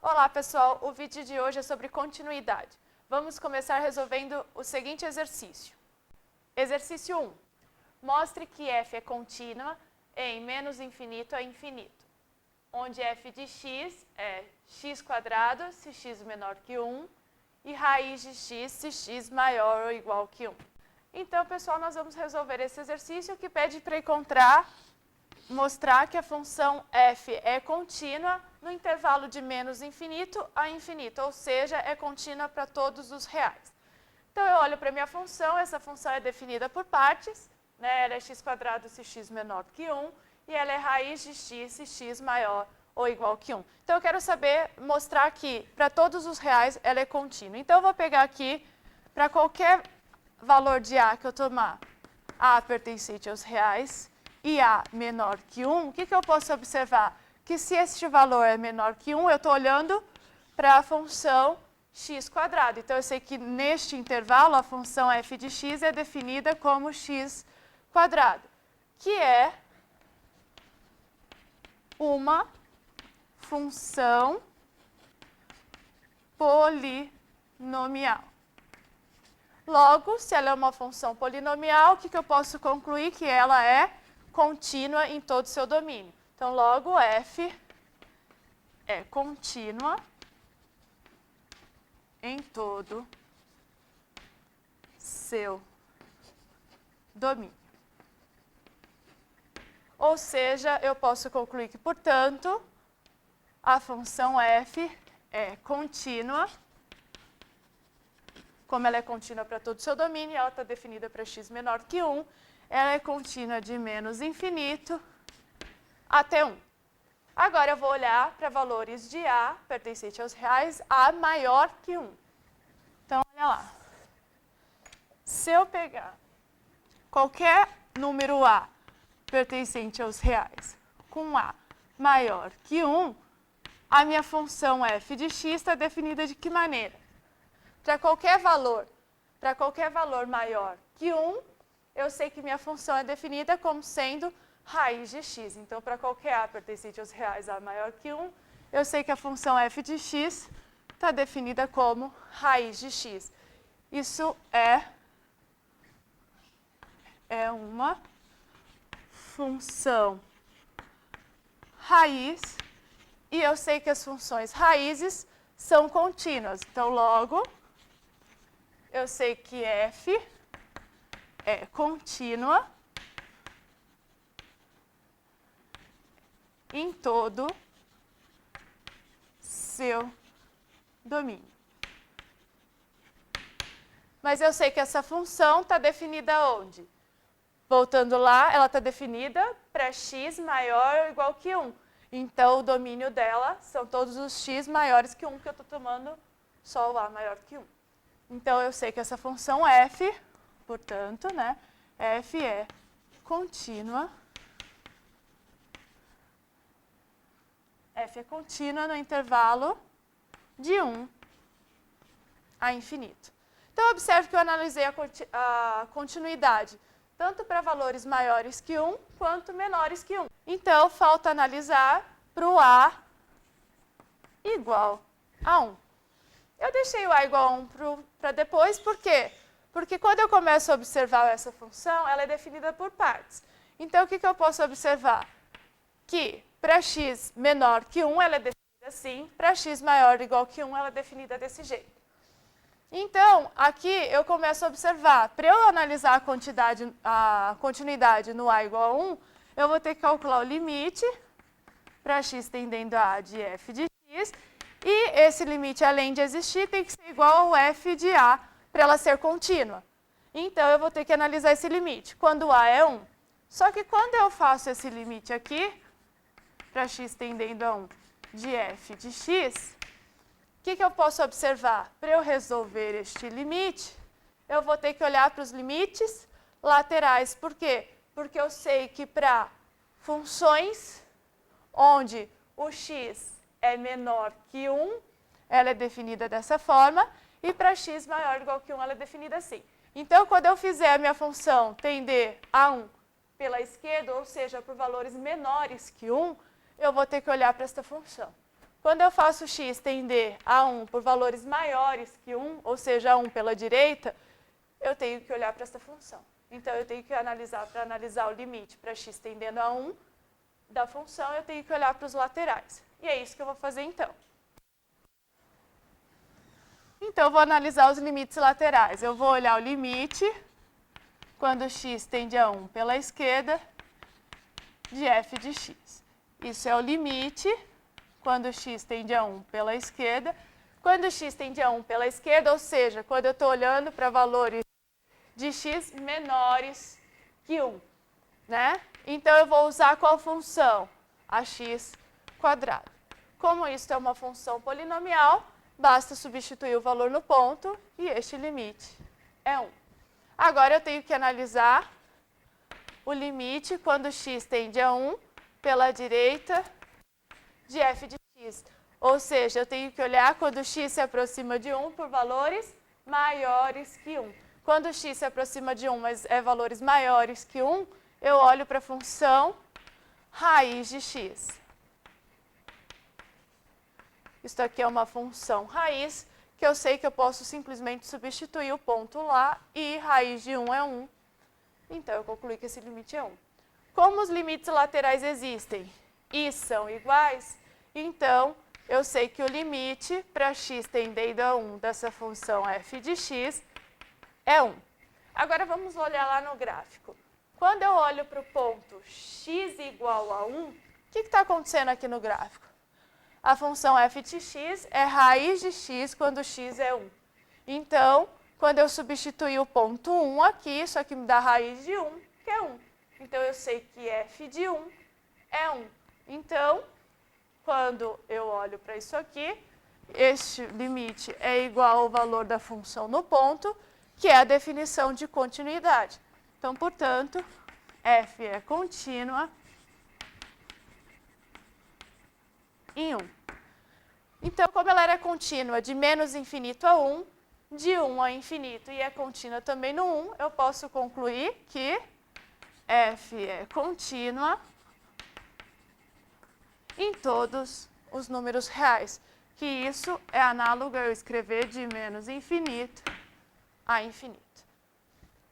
Olá pessoal, o vídeo de hoje é sobre continuidade. Vamos começar resolvendo o seguinte exercício. Exercício 1. Mostre que f é contínua em menos infinito a infinito, onde f de x é x² se x menor que 1 e raiz de x se x maior ou igual que 1. Então, pessoal, nós vamos resolver esse exercício que pede para mostrar que a função f é contínua no intervalo de menos infinito a infinito, ou seja, é contínua para todos os reais. Então, eu olho para a minha função, essa função é definida por partes, né? Ela é x² se x menor que 1, e ela é raiz de x se x maior ou igual que 1. Então, eu quero mostrar que para todos os reais ela é contínua. Então, eu vou pegar aqui, para qualquer valor de a que eu tomar, a pertencente aos reais, e a menor que 1, o que eu posso observar? Que se este valor é menor que 1, eu estou olhando para a função x². Então, eu sei que neste intervalo a função f de x é definida como x², que é uma função polinomial. Logo, se ela é uma função polinomial, o que eu posso concluir? Que ela é contínua em todo o seu domínio. Então, logo, f é contínua em todo seu domínio. Ou seja, eu posso concluir que, portanto, a função f é contínua. Como ela é contínua para todo o seu domínio, ela está definida para x menor que 1, ela é contínua de menos infinito até 1. Agora, eu vou olhar para valores de a, pertencente aos reais, a maior que 1. Então, olha lá. Se eu pegar qualquer número a pertencente aos reais com a maior que 1, a minha função f de x está definida de que maneira? Para qualquer valor maior que 1, eu sei que minha função é definida como sendo raiz de x. Então, para qualquer a pertencente aos reais a maior que 1, eu sei que a função f de x está definida como raiz de x. Isso é uma função raiz, e eu sei que as funções raízes são contínuas. Então, logo, eu sei que f é contínua em todo seu domínio. Mas eu sei que essa função está definida onde? Voltando lá, ela está definida para x maior ou igual que 1. Então, o domínio dela são todos os x maiores que 1, que eu estou tomando só o a maior que 1. Então, eu sei que essa função f, portanto, né, f é contínua. F é contínua no intervalo de 1 a infinito. Então, observe que eu analisei a continuidade tanto para valores maiores que 1 quanto menores que 1. Então, falta analisar para o a igual a 1. Eu deixei o a igual a 1 para depois, por quê? Porque quando eu começo a observar essa função, ela é definida por partes. Então, o que eu posso observar? Que para x menor que 1, ela é definida assim, para x maior ou igual que 1, ela é definida desse jeito. Então, aqui eu começo a observar, para eu analisar a continuidade no a igual a 1, eu vou ter que calcular o limite para x tendendo a a de f de x, e esse limite, além de existir, tem que ser igual ao f de a para ela ser contínua. Então, eu vou ter que analisar esse limite, quando a é 1. Só que quando eu faço esse limite aqui, para x tendendo a 1 de f de x, o que eu posso observar? Para eu resolver este limite, eu vou ter que olhar para os limites laterais. Por quê? Porque eu sei que para funções onde o x é menor que 1, ela é definida dessa forma, e para x maior ou igual que 1, ela é definida assim. Então, quando eu fizer a minha função tender a 1 pela esquerda, ou seja, por valores menores que 1, eu vou ter que olhar para esta função. Quando eu faço x tender a 1 por valores maiores que 1, ou seja, 1 pela direita, eu tenho que olhar para esta função. Então, eu tenho que analisar, para analisar o limite para x tendendo a 1 da função, eu tenho que olhar para os laterais. E é isso que eu vou fazer então. Então, eu vou analisar os limites laterais. Eu vou olhar o limite quando x tende a 1 pela esquerda de f de x. Isso é o limite quando x tende a 1 pela esquerda. Quando x tende a 1 pela esquerda, ou seja, quando eu estou olhando para valores de x menores que 1, né? Então, eu vou usar qual função? A x quadrado. Como isso é uma função polinomial, basta substituir o valor no ponto e este limite é 1. Agora, eu tenho que analisar o limite quando x tende a 1 pela direita de f de x. Ou seja, eu tenho que olhar quando x se aproxima de 1 por valores maiores que 1. Quando x se aproxima de 1, mas é valores maiores que 1, eu olho para a função raiz de x. Isso aqui é uma função raiz, que eu sei que eu posso simplesmente substituir o ponto lá e raiz de 1 é 1. Então, eu concluí que esse limite é 1. Como os limites laterais existem e são iguais, então, eu sei que o limite para x tendendo a 1 dessa função f de x é 1. Agora, vamos olhar lá no gráfico. Quando eu olho para o ponto x igual a 1, o que está acontecendo aqui no gráfico? A função f de x é raiz de x quando x é 1. Então, quando eu substituir o ponto 1 aqui, isso aqui me dá raiz de 1, que é 1. Então, eu sei que f de 1 é 1. Então, quando eu olho para isso aqui, este limite é igual ao valor da função no ponto, que é a definição de continuidade. Então, portanto, f é contínua em 1. Então, como ela era contínua de menos infinito a 1, de 1 a infinito e é contínua também no 1, eu posso concluir que f é contínua em todos os números reais, que isso é análogo a eu escrever de menos infinito a infinito.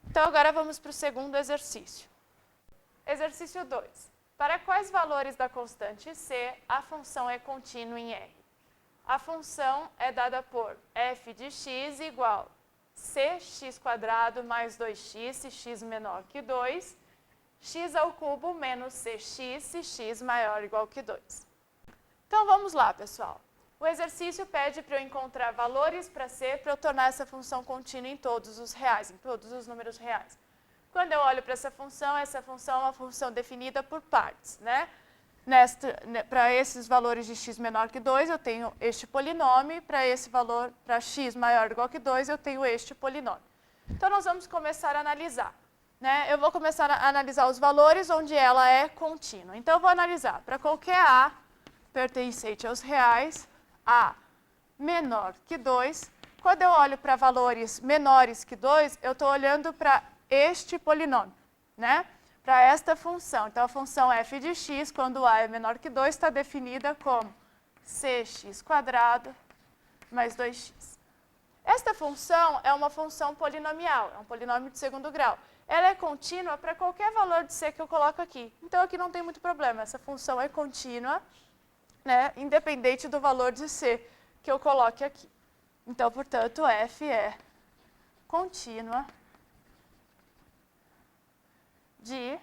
Então, agora vamos para o segundo exercício. Exercício 2. Para quais valores da constante c a função é contínua em R? A função é dada por f de x igual cx² mais 2x, se x menor que 2, x ao cubo menos cx, se x maior ou igual que 2. Então, vamos lá, pessoal. O exercício pede para eu encontrar valores para c, para eu tornar essa função contínua em todos os reais, em todos os números reais. Quando eu olho para essa função é uma função definida por partes, né? Para esses valores de x menor que 2, eu tenho este polinômio, para esse valor, para x maior ou igual que 2, eu tenho este polinômio. Então, nós vamos começar a analisar, né? Eu vou começar a analisar os valores onde ela é contínua. Então, eu vou analisar para qualquer a pertencente aos reais, a menor que 2. Quando eu olho para valores menores que 2, eu estou olhando para este polinômio, né? Para esta função. Então, a função f de x, quando a é menor que 2, está definida como cx² mais 2x. Esta função é uma função polinomial, é um polinômio de segundo grau. Ela é contínua para qualquer valor de c que eu coloco aqui. Então, aqui não tem muito problema, essa função é contínua, né, independente do valor de c que eu coloque aqui. Então, portanto, f é contínua de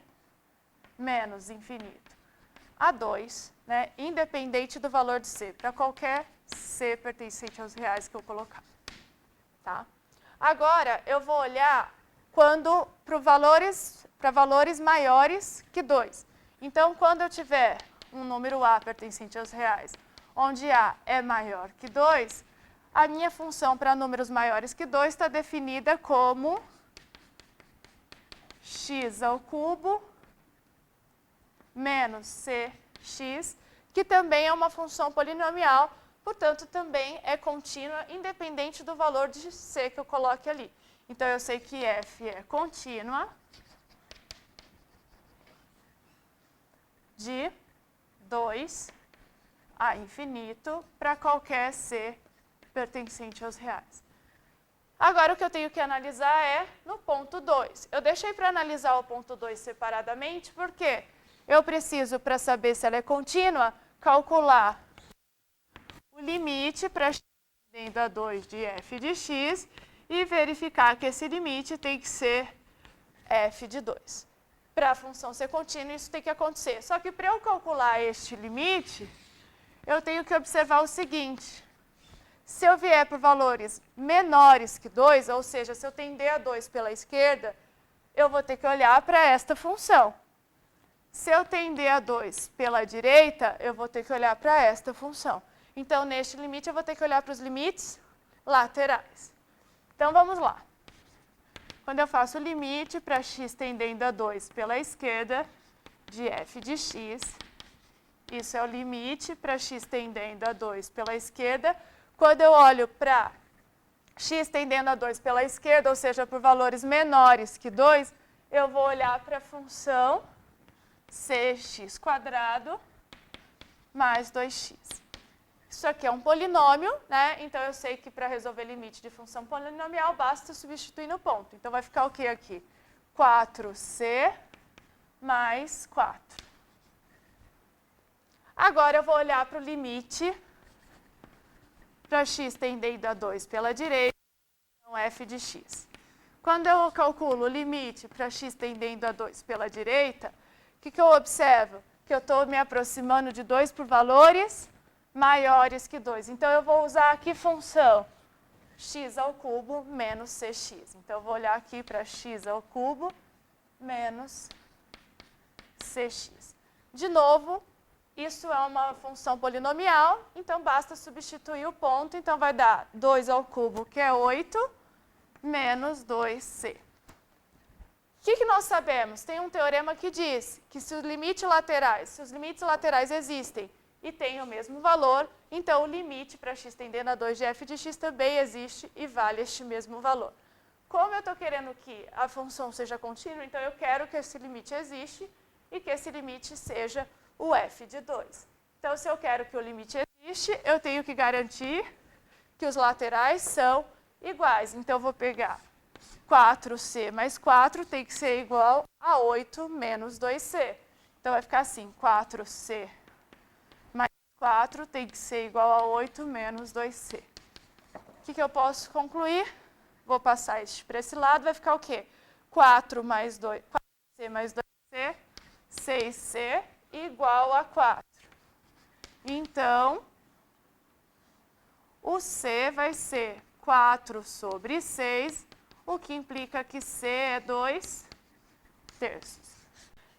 menos infinito a 2, né, independente do valor de c, para qualquer c pertencente aos reais que eu colocar. Tá? Agora, eu vou olhar para valores maiores que 2. Então, quando eu tiver um número a pertencente aos reais, onde a é maior que 2, a minha função para números maiores que 2 está definida como x ao cubo menos cx, que também é uma função polinomial, portanto, também é contínua, independente do valor de c que eu coloque ali. Então, eu sei que f é contínua de 2 a infinito para qualquer C pertencente aos reais. Agora, o que eu tenho que analisar é no ponto 2. Eu deixei para analisar o ponto 2 separadamente, porque eu preciso, para saber se ela é contínua, calcular o limite para x tendendo a 2 de f de x e verificar que esse limite tem que ser f de 2. Para a função ser contínua, isso tem que acontecer. Só que para eu calcular este limite, eu tenho que observar o seguinte. Se eu vier por valores menores que 2, ou seja, se eu tender a 2 pela esquerda, eu vou ter que olhar para esta função. Se eu tender a 2 pela direita, eu vou ter que olhar para esta função. Então, neste limite, eu vou ter que olhar para os limites laterais. Então, vamos lá. Quando eu faço o limite para x tendendo a 2 pela esquerda de f de x, isso é o limite para x tendendo a 2 pela esquerda. Quando eu olho para x tendendo a 2 pela esquerda, ou seja, por valores menores que 2, eu vou olhar para a função cx² mais 2x. Isso aqui é um polinômio, né? Então, eu sei que para resolver limite de função polinomial, basta substituir no ponto. Então, vai ficar o que aqui? 4c mais 4. Agora, eu vou olhar para o limite para x tendendo a 2 pela direita, então f de x. Quando eu calculo o limite para x tendendo a 2 pela direita, o que eu observo? Que eu estou me aproximando de 2 por valores maiores que 2. Então, eu vou usar aqui função x² menos cx. Então, eu vou olhar aqui para x³ menos cx. De novo, isso é uma função polinomial, então basta substituir o ponto. Então, vai dar 2², que é 8, menos 2c. O que nós sabemos? Tem um teorema que diz que se os limites laterais existem e têm o mesmo valor, então o limite para x tendendo a 2 de f de x também existe e vale este mesmo valor. Como eu estou querendo que a função seja contínua, então eu quero que esse limite existe e que esse limite seja o f de 2. Então, se eu quero que o limite existe, eu tenho que garantir que os laterais são iguais. Então, eu vou pegar 4c mais 4 tem que ser igual a 8 menos 2c. Então, vai ficar assim, 4c mais 4 tem que ser igual a 8 menos 2c. O que eu posso concluir? Vou passar este para esse lado, vai ficar o quê? 4c mais 2c, 6c, igual a 4. Então, o C vai ser 4 sobre 6, o que implica que C é 2 terços.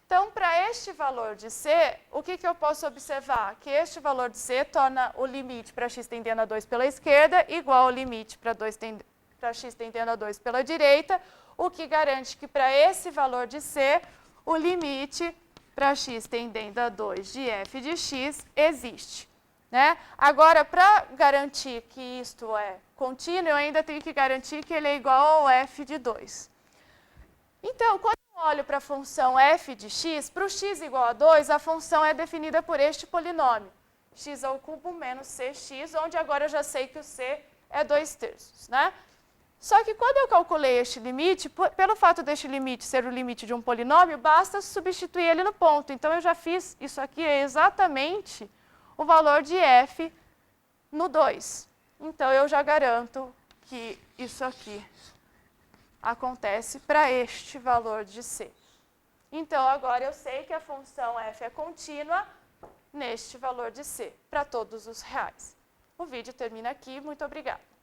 Então, para este valor de C, o que eu posso observar? Que este valor de C torna o limite para x tendendo a 2 pela esquerda igual ao limite para x tendendo a 2 pela direita, o que garante que para esse valor de C, o limite para x tendendo a 2 de f de x existe. Né? Agora, para garantir que isto é contínuo, eu ainda tenho que garantir que ele é igual ao f de 2. Então, quando eu olho para a função f de x, para o x igual a 2, a função é definida por este polinômio, x² menos cx, onde agora eu já sei que o c é 2 terços. Né? Só que quando eu calculei este limite, pelo fato deste limite ser o limite de um polinômio, basta substituir ele no ponto. Então, eu já fiz isso aqui, é exatamente o valor de f no 2. Então, eu já garanto que isso aqui acontece para este valor de c. Então, agora eu sei que a função f é contínua neste valor de c, para todos os reais. O vídeo termina aqui. Muito obrigada.